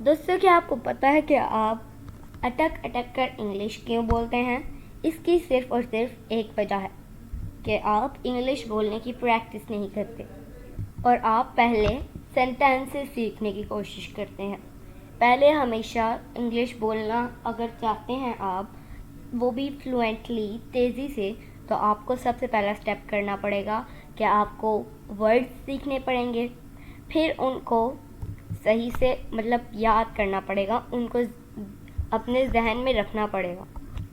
दोस्तों, क्या आपको पता है कि आप अटक अटक कर इंग्लिश क्यों बोलते हैं? इसकी सिर्फ और सिर्फ एक वजह है कि आप इंग्लिश बोलने की प्रैक्टिस नहीं करते और आप पहले सेंटेंसेस सीखने की कोशिश करते हैं। पहले हमेशा इंग्लिश बोलना अगर चाहते हैं आप, वो भी फ्लुएंटली, तेज़ी से, तो आपको सबसे पहला स्टेप करना पड़ेगा कि आपको वर्ड्स सीखने पड़ेंगे, फिर उनको सही से याद करना पड़ेगा, उनको अपने जहन में रखना पड़ेगा।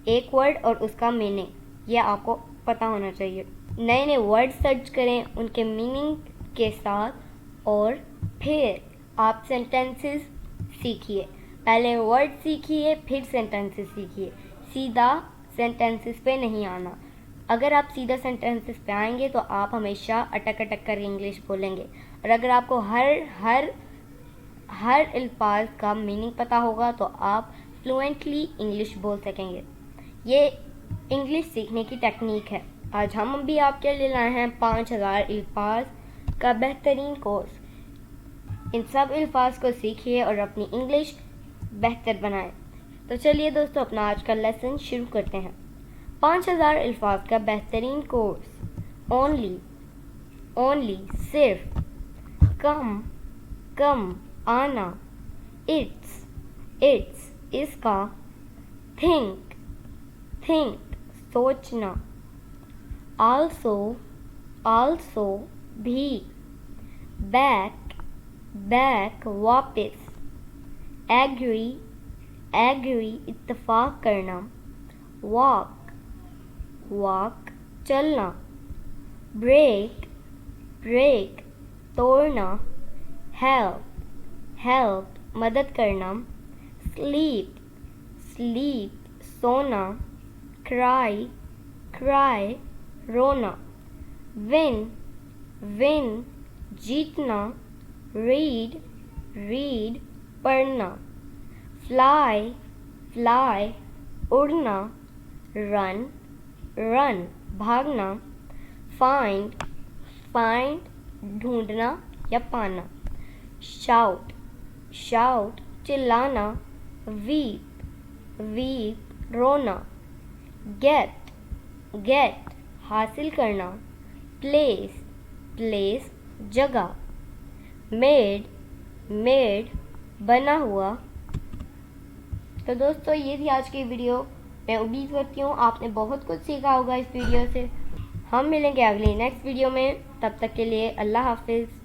एक वर्ड और उसका मीनिंग, ये आपको पता होना चाहिए। नए नए वर्ड सर्च करें उनके मीनिंग के साथ, और फिर आप सेंटेंसेस सीखिए। पहले वर्ड सीखिए, फिर सेंटेंसेस सीखिए। सीधा सेंटेंसेस पे नहीं आना। अगर आप सीधा सेंटेंसेस पे आएंगे तो आप हमेशा अटक अटक कर इंग्लिश बोलेंगे, और अगर आपको हर अल्फाज का मीनिंग पता होगा तो आप फ्लुएंटली इंग्लिश बोल सकेंगे। ये इंग्लिश सीखने की टेक्निक है। आज हम भी आपके लिए लाए हैं 5000 अल्फाज का बेहतरीन कोर्स। इन सब अल्फाज को सीखिए और अपनी इंग्लिश बेहतर बनाएं। तो चलिए दोस्तों, अपना आज का लेसन शुरू करते हैं। 5000 अल्फाज का बेहतरीन कोर्स। ओनली सिर्फ, कम आना, इट्स इसका, थिंक सोचना, आल्सो भी, बैक वापस, एग्री इत्तेफाक करना, वॉक चलना, ब्रेक तोड़ना, हेल्प मदद करना, स्लीप सोना, क्राई रोना, विन जीतना, रीड पढ़ना, फ्लाई उड़ना, रन भागना, फाइंड ढूंढना या पाना, शाउट चिल्लाना, वीप रोना, गेट हासिल करना, प्लेस जगह, मेड बना हुआ। तो दोस्तों, ये थी आज की वीडियो। मैं उम्मीद करती हूँ आपने बहुत कुछ सीखा होगा इस वीडियो से। हम मिलेंगे अगली नेक्स्ट वीडियो में। तब तक के लिए अल्लाह हाफिज़।